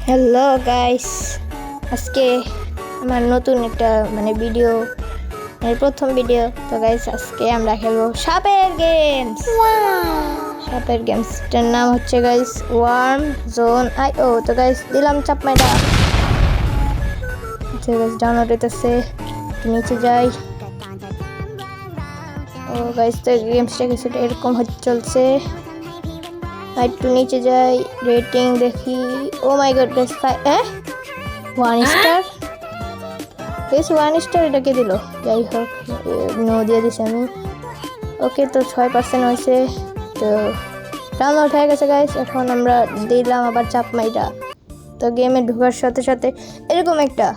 Hello guys, আজকে আমার নতুন একটা ভিডিও প্রথম ভিডিও। তো গাইস আজকে আমরা খেলবো সাপের গেমসটার নাম হচ্ছে গাইস ওয়ার্ম জোন IO। তো গাইস দিলাম চাপমাইটা। আচ্ছা গাইস ডাউনলোড হইতেছে, নিচে যাই। ও গাইস তো গেমসটা কিছুটা এরকম চলছে। একটু নিচে যাই, রেটিং দেখি। Oh my god guys, 1 star. Guys 1 star এটা কে দিল? যাই হোক, নো দিয়ে দিছি আমি। ওকে, তো 6% হয়েছে। তো ডাউনলোড হয়ে গেছে গাইস। এখন আমরা দিলাম আবার চাপমাইটা। তো গেমে ঢোকার সাথে সাথে এরকম একটা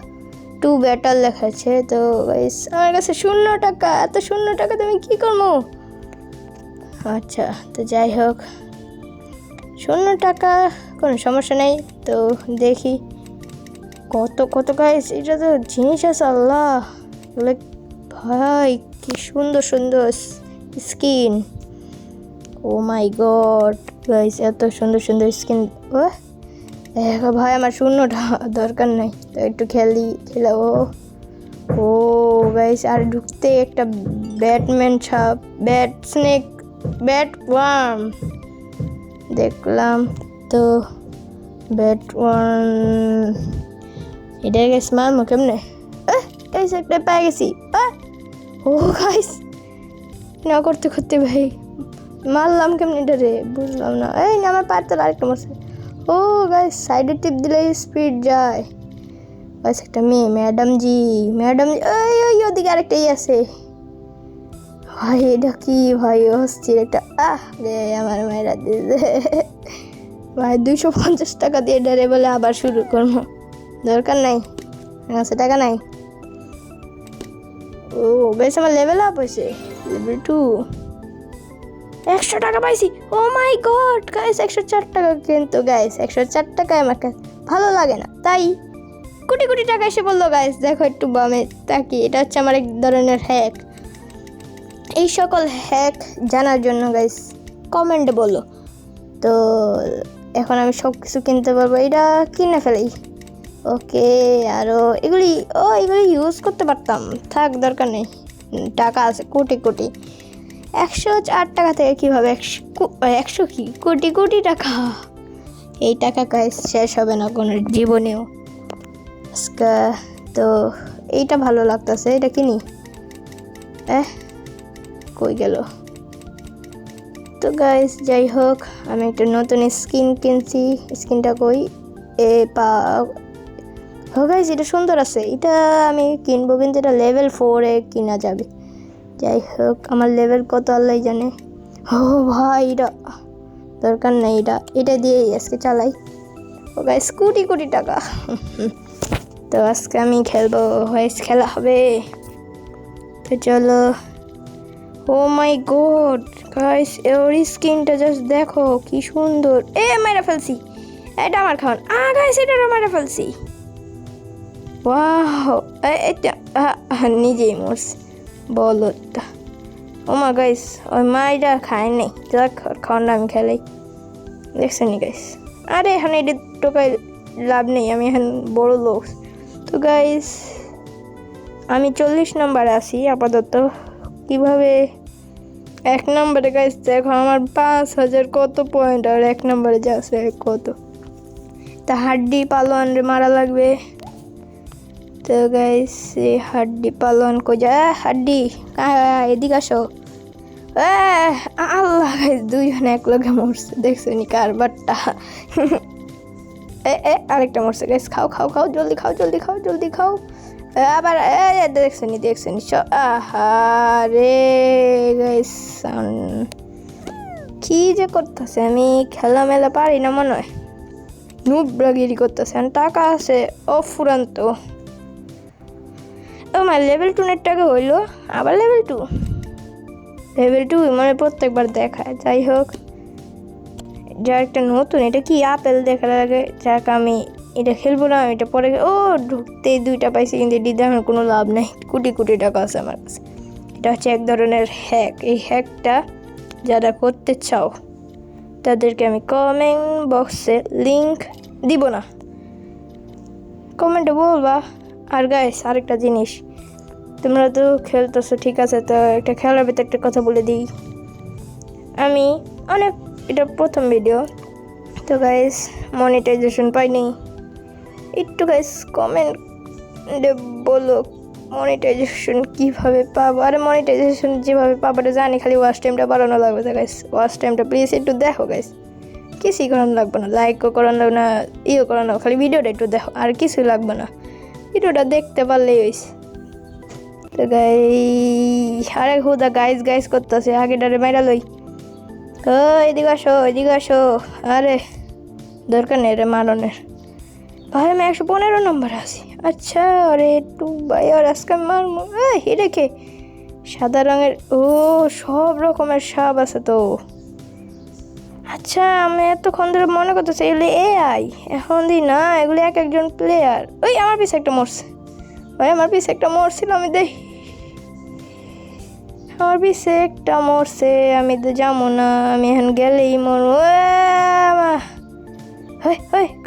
2 ব্যাটাল লেখাচ্ছে। তো গাইস আমার কাছে 0 টাকা। এত 0 টাকা তুমি কি করবো? আচ্ছা, তো যাই হোক, 0 টাকা কোনো সমস্যা নেই। তো দেখি কত কত গাইস, এটা তো জিনিস আছে। আল্লাহ, ভাই কি সুন্দর সুন্দর skin. O my god guys, এত সুন্দর সুন্দর স্কিন। ভাই আমার 0 টাকা দরকার নাই, তো একটু খেলাবো। ও গাইস, আর ঢুকতে একটা ব্যাটম্যান ছাপ, ব্যাট স্নেক, ব্যাট ওয়ার্ম দেখলাম। তো ব্যাট ওয়ার্ম এটা গেছে মারমো কেমনে? গাইস একটা পেয়ে গেছি। ও গাইস না করতে করতে ভাই মারলাম কেমনে এটা রে, বুঝলাম না। এই না, আমার পায়ের তলা আরেকটা মারছে। ও গাইস সাইডে টিপ দিলে স্পিড যায়। গাইস একটা মেয়ে, ম্যাডাম জি। ওই ওদিকে আরেকটাই আছে। ভাই এটা কি ভাই, অস্থির একটা। রে আমার মেয়েরা দিয়েছে ভাই। 250 টাকা দিয়ে ডেরে বলে আবার শুরু করবো, দরকার নাই, আছে টাকা নাই। ও বেশ, আমার লেভেল আপ হয়েছে, লেভেল 2। 100 টাকা পাইছি। ও মাই গড গাইস, 104 টাকা। কিন্তু গাইস 104 টাকায় আমাকে ভালো লাগে না, তাই কোটি কোটি টাকা এসে বললো। গাইস দেখো একটু বামে তাকি, এটা হচ্ছে আমার এক ধরনের হ্যাক। এই সকল হ্যাক জানার জন্য গাইস কমেন্টে বলো। তো এখন আমি সব কিছু কিনতে পারবো, এটা কিনে ফেলি। ওকে, আরও এগুলি ইউজ করতে পারতাম, থাক দরকার নেই। টাকা আছে কোটি কোটি। 104 টাকা থেকে কীভাবে 100 কি কোটি কোটি টাকা। এই টাকা গাইস শেষ হবে না কোনো জীবনেও। তো এইটা ভালো লাগতেছে, এটা কিনি। কই গেল? তো গাইস যাই হোক, আমি একটা নতুন স্কিন কিনছি। স্কিনটা কই? গাইস এটা সুন্দর আছে, এটা আমি কিনবো, কিন্তু এটা লেভেল 4-এ কিনা যাবে। যাই হোক, আমার লেভেল কত আল্লাহ জানে। ও ভাই এটা দরকার নেই, এটা দিয়েই আজকে চালাই। ও গাইস কোটি কোটি টাকা। তো আজকে আমি খেলবো, খেলা হবে। তো চলো। ও মাই গড গাইস, ওর স্কিনটা জাস্ট দেখো কি সুন্দর। মেরে ফেলছি, এটা আমার খাওয়ান। গাইস এটা মেরে ফেলছি। ওয়াও, এটা নিজেই মরছে বলো। ও মা গাইস, ওই মাইটা খায় নাই, যাক খাওয়ানটা আমি খেলাই। দেখছেন গাইস, আরে এখানে এটা টোকায় লাভ নেই, আমি এখন বড় লোক। তো গাইস আমি 40 নম্বরে আছি আপাতত। কিভাবে 1 নম্বরে গাইস দেখো, আমার 5000 কত পয়েন্ট, আর 1 নম্বরে যা আছে কত। তা হাড্ডি পালোয়ান রে মারা লাগবে। তো গাইস এই হাড্ডি পালোয়ান কো যা, হাড্ডি এদিকে আসো। আল্লাহ গাইস, 2 এক লগে মরছে, দেখছো নি কারবারটা। আরেকটা মরছে গাইস। খাও খাও খাও, জলদি খাও জলদি খাও জলদি খাও। আবার দেখছো নি রে গাইস, কি যে করতেছে। আমি খেলা মেলা পারি না মনে হয়, নুবরাগিরি করতেছে। টাকা আছে অফুরান্ত। আমার লেভেল 2 এর টাকা হইলো, আবার লেভেল 2 মানে প্রত্যেকবার দেখায়। যাই হোক, যা একটা নতুন, এটা কি আপেল দেখা লাগে। যাক আমি এটা খেলবো না, এটা পরে। ঢুকতে 2টা পাইছি, কিন্তু এটি দেখার কোনো লাভ নাই। কোটি কোটি টাকা আছে আমার কাছে। এটা হচ্ছে এক ধরনের হ্যাক। এই হ্যাকটা যারা করতে চাও তাদেরকে আমি কমেন্ট বক্সে লিঙ্ক দিব না, কমেন্টে বলবা। আর গাইস আরেকটা জিনিস, তোমরা তো খেলতেছো ঠিক আছে, তো একটা খেলার ভিতরে একটা কথা বলে দিই। আমি অনেক, এটা প্রথম ভিডিও, তো গাইস মনিটাইজেশন পাইনি। একটু গাইস কমেন্টে বলো মনিটাইজেশন কীভাবে পাবো। আরে মনিটাইজেশন যেভাবে পাবোটা জানি, খালি ওয়াচ টাইমটা বাড়ানো লাগবে। তো গাইস ওয়াচ টাইমটা প্লিজ একটু দেখো গাইস, কিছুই করানো লাগবে না, লাইকও করানো লাগবে না, করানো, খালি ভিডিওটা একটু দেখো, আর কিছুই লাগবে না, ভিডিওটা দেখতে পারলেই হয়েছে। তো আরে হুদা গাইস গাইস করতেছে, আগেটারে মাইরা লই। এদিকে আসো। আরে দরকার নেই রে মারনের ভাই, আমি 115 নম্বরে আছি। আচ্ছা আরে একটু ভাই, আর আজকে মারমু। রেখে সাদা রঙের, ও সব রকমের সাপ আছে তো। আচ্ছা আমি এতক্ষণ ধরে মনে করতেছি এগুলি AI, এখন দিই না, এগুলি এক একজন প্লেয়ার। আমার পিছে একটা মরছে ভাই, আমার পিছে একটা মরছিল, আমি দেখি আমার পিছে একটা মরছে, আমি তো যাবো না, আমি এখন গেলেই মরবো।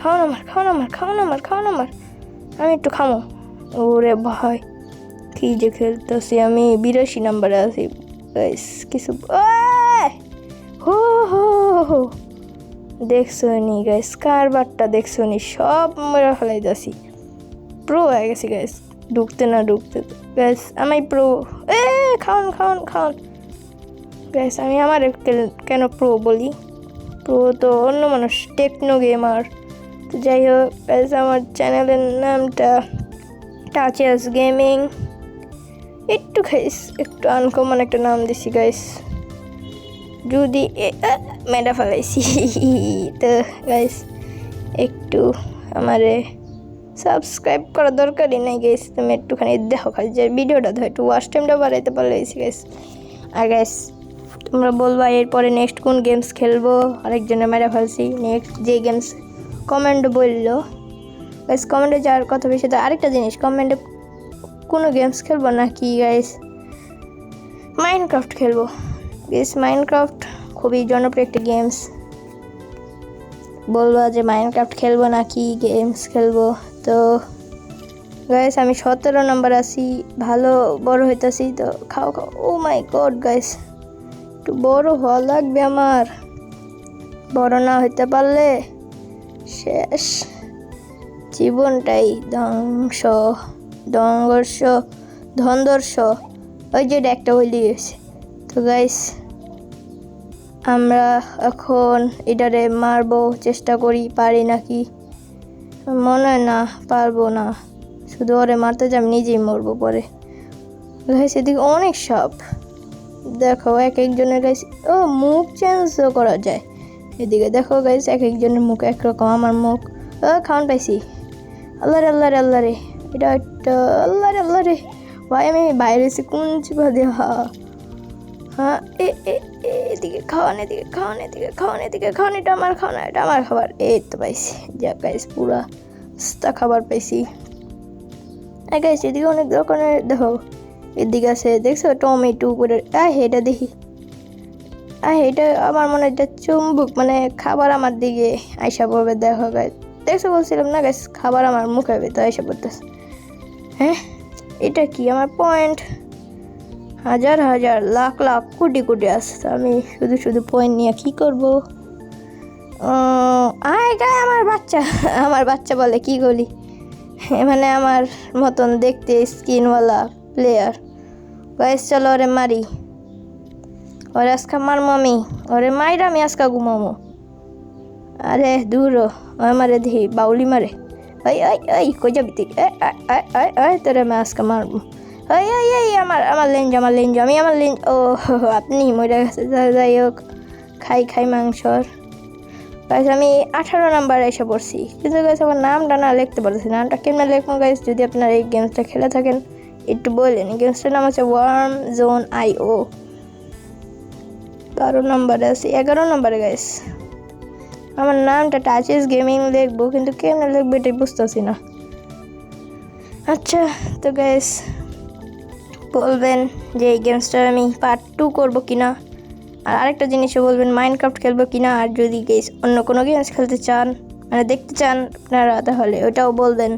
খাও আমার, আমি একটু খামো। ওরে ভাই কি যে খেলতেছি, আমি 82 নম্বরে আছি কিছু। হো দেখছো নি গাইস, কারবারটা দেখছো নি, সব মেরে ফেলাইতেছি, প্রো হয়ে গেছি গাইস, ঢুকতে গাইস আমি প্রো। খাওন গাইস, আমি আমার কেন প্রো বলি, প্রো তো অন্য মানুষ, টেকনো গেমার। তো যাই হোক গাইস, আমার চ্যানেলের নামটা টাচেস গেমিং, একটু একটু আনকমন একটা নাম দিছি গাইস, যদি মেডা ফেলাইছি। তো গাইস একটু আমারে সাবস্ক্রাইব করার দরকারই নেই গাইস, তুমি একটুখানি দেখো, খালি যে ভিডিওটা ধর একটু ওয়াচ টাইমটা বাড়াইতে পারলে গাইস। আর গাইস তোমরা বলবা এরপরে নেক্সট কোন গেমস খেলবো, আরেকজনের মেরা ফেলছি, নেক্সট যে গেমস কমেন্টে বললো গাইস, কমেন্টে যাওয়ার কথা বেশি। তো আরেকটা জিনিস, কমেন্টে কোনো গেমস খেলবো নাকি গাইস, মাইনক্রাফট খেলবো গাইস, মাইনক্রাফট খুবই জনপ্রিয় একটা গেমস। বলবো যে মাইনক্রাফট খেলবো নাকি গেমস খেলবো। তো গাইস আমি 17 নম্বর আছি, ভালো বড় হইতাছি। তো খাও। ও মাই গড গাইস, একটু বড় হওয়া লাগবে আমার, বড় না হইতে পারলে শেষ, জীবনটাই ধন্দর্ষ। ওই যে একটা হইলি গেছে। তো গাইস আমরা এখন এটারে মারবো, চেষ্টা করি, পারি নাকি, মনে হয় না পারবো না, শুধু ওরে মারতে যাই, আমি নিজেই মরবো পরে। গাইস এদিকে অনেক সাপ দেখো, এক একজনের গাইস মুখ চেঞ্জও করা যায়। এদিকে দেখো গাইস, এক একজনের মুখ একরকম, আমার মুখ খাওয়ান পাইছি। আল্লাহ রে এটা একটা আল্লাহ রে ভাই, আমি বাইরে এসে কোন চিপা দিয়ে এদিকে খাওয়ান, এটা আমার খাওয়ানো, এটা আমার খাবার। এই তো পাইছি, যা গাইস পুরা খাবার পাইছি। গাইস এদিকে অনেক রকমের দেখো, এদিকে আছে দেখছো টমেটো করে, এটা দেখি, এটা আমার মনে হয় এটা চুম্বুক, মানে খাবার আমার দিকে আইসা পড়বে। দেখো গাইস, দেখছো বলছিলাম না গাইস, খাবার আমার মুখে তো আইসা পড়তেছে। এটা কি আমার পয়েন্ট, হাজার লাখ কোটি আসছে, আমি শুধু পয়েন্ট নিয়ে কি করবো। আমার বাচ্চা বলে কি বলি, মানে আমার মতন দেখতে স্কিনওয়ালা প্লেয়ার। গাইস চলো ওরে মারি, ওরে আজকা মারমো আমি, ওরে মাইরা আমি আজকা ঘুমামো। আরে দূর আমারে দেখি বাউলি মারে, কই যাবি তুই, তোরে আমি আজকা মারবো। আমার লেঞ্জ, ও আপনি মরে গেছে। যাই হোক খাই মাংসর। গাইস আমি 18 নাম্বার এসে পড়ছি, কিন্তু গাইস আমার নামটা না লিখতে পারতেছি, নামটা কেমন লিখবো গাইস, যদি আপনারা এই গেমসটা খেলে থাকেন একটু বললেন। গেমসটার নাম হচ্ছে ওয়ার্ম জোন IO, 12 নম্বরে আছি, 11 নম্বরে গাইস। আমার নামটা টাচেস গেমিং লিখবো, কিন্তু কেমন লিখবো এটাই বুঝতেছি না। আচ্ছা তো গাইস বলবেন যে এই গেমসটা আমি পার্ট 2 করবো কিনা, আর আরেকটা জিনিসও বলবেন মাইনক্রাফট খেলবো কিনা, আর যদি গেস অন্য কোনো গেমস খেলতে চান, মানে দেখতে চান আপনারা, তাহলে ওটাও বলবেন।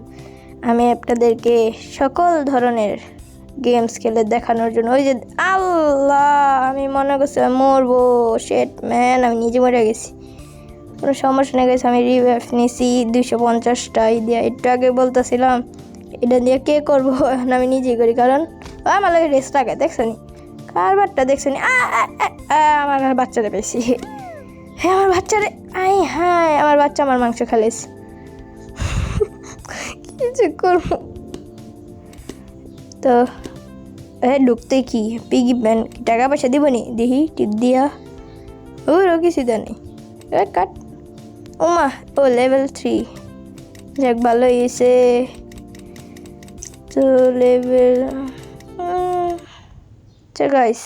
আমি আপনাদেরকে সকল ধরনের গেমস খেলে দেখানোর জন্য ওই যে আল্লাহ আমি মনে করছি আমি মরবো শেট ম্যান আমি নিজে মরে গেছি কোনো সমস্যা নেই গেছে আমি রিভাইভ নিয়েছি 250টাই দিয়ে একটু আগে বলতেছিলাম এটা দিয়ে কে করবো এখন আমি নিজেই করি কারণ আমার লাগে রেস্ট লাগে দেখছো নি কারবারটা দেখছো নি আমার বাচ্চারা পেয়েছি হ্যাঁ আমার বাচ্চারে হ্যাঁ আমার বাচ্চা আমার মাংস খালিস কিছু করবো তো ঢুকতে কি পিগি ব্যাংক টাকা পয়সা দিব নি দেখি টিপ দিয়া ওরও কিছু জানি কাট ওমা ও লেভেল 3 যাক ভালো হয়েছে তো লেভেল গাইস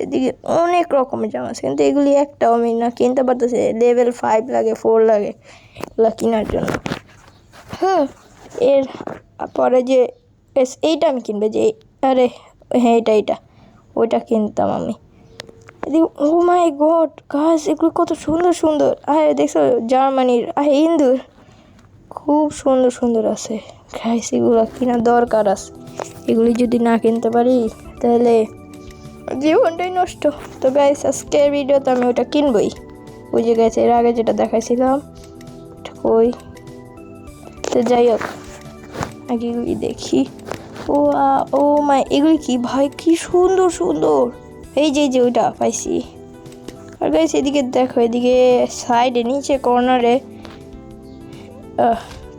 এদিকে অনেক রকমের জামা আছে কিন্তু এগুলি একটাও আমি না কিনতে পারতেছি লেভেল 5 লাগে 4 লাগে এগুলো কেনার জন্য এর পরে যে এইটা আমি কিনবে যে আরে হ্যাঁ এটা ওইটা কিনতাম আমি ও মাই গড গাছ এগুলো কত সুন্দর সুন্দর দেখছো জার্মানির ইন্দুর খুব সুন্দর সুন্দর আছে গাছ এগুলো কিনা দরকার আছে এগুলি যদি না কিনতে পারি তাহলে জীবনটাই নষ্ট তো গাইস আজকের ভিডিওতে আমি ওটা কিনবই ওই যে গেছে এর আগে যেটা দেখাইছিলাম ওই তো যাই হোক আগে এগুলি দেখি ও মাই এগুলি কি ভাই কি সুন্দর সুন্দর এই যে ওইটা পাইছি আর গাইস এদিকে দেখো এদিকে সাইডে নিচে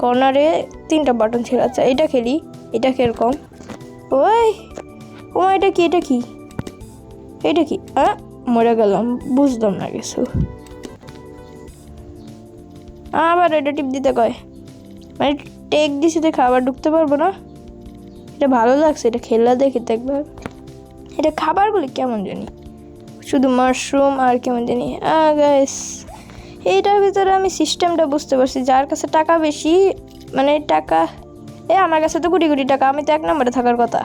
কর্নারে 3টা বাটন ছিল আচ্ছা এটা খেলি এটা কিরকম এটা কি মরে গেলাম বুঝলাম না কিছু আবার এটা টিপ দিতে কয় মানে টেক দিছি দেখে আবার ঢুকতে পারবো না এটা ভালো লাগছে এটা খেলা দেখি একবার এটা খাবারগুলি কেমন জানি শুধু মাশরুম আর কেমন জানি গাইস এইটার ভিতরে আমি সিস্টেমটা বুঝতে পারছি যার কাছে টাকা বেশি মানে টাকা আমার কাছে তো কোটি কোটি টাকা আমি তো 1 নম্বরে থাকার কথা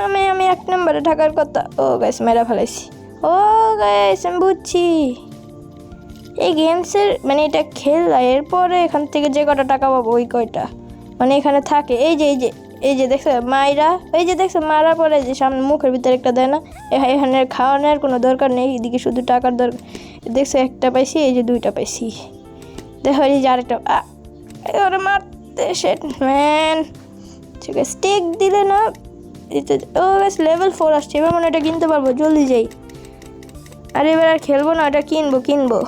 আমি 1 নম্বরে থাকার কথা গাইস মেরা ফেলাইছি গাইস আমি বুঝছি এই গেমসের মানে এটা খেলা এরপরে এখান থেকে যে কটা টাকা পাবো ওই কয়টা মানে এখানে থাকে এই যে দেখছো মাইরা দেখছো মারা পরে যে সামনে মুখের ভিতরে একটা দেয় না এখানে খাওয়ানোর কোনো দরকার নেই এদিকে শুধু টাকার দরকার দেখছো একটা পাইছি এই যে 2টা পাইছি দেখো এই যে আরেকটা ওরা মারতে শেট ম্যান ঠিক আছে স্টেক দিলে না গাইস লেভেল 4 আসছে এবার মনে এটা কিনতে পারবো জলদি যাই আরে এবার আর খেলবো না এটা কিনবো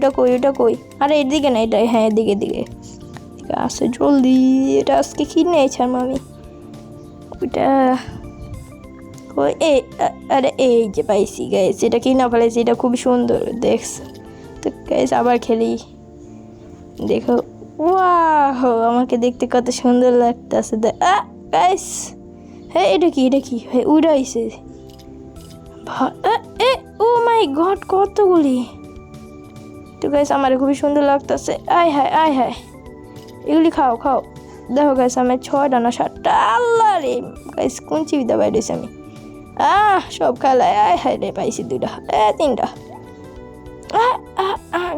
এটা কই আরে এদিকে না এটা হ্যাঁ এদিকে আসে জলদি এটা আজকে কিনে ছাড়ম আমি ওইটা আরে এই যে পাইছি গাইস এটা কিনা ফেলেছি এটা খুবই সুন্দর দেখছ তো গাইস আবার খেলি দেখো আমাকে দেখতে কত সুন্দর লাগতেছে গাইস এটা কি উড়াইছে ও মাই গড কতগুলি তো গাইস আমার খুবই সুন্দর লাগতেছে আয় হায় এগুলি খাও দেখো গাইস আমি 6টা না 7টা আল্লাহ রে গাইস কোন চিবিদা বাইরেছি আমি সব খেলায় আয় হায় রে পাইছি 2টা 3টা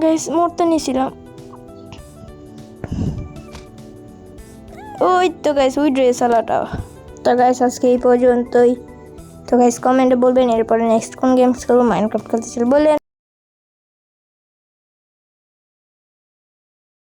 গাইস মরতে নিয়েছিলাম ওই তো গাইস ওই ড্রেস আলাটা তো গাইস আজকে এই পর্যন্তই তো গাইস কমেন্টে বলবেন এরপরে নেক্সট কোন গেমস খেলবো মাইনক্রাফট খেলতে বলেন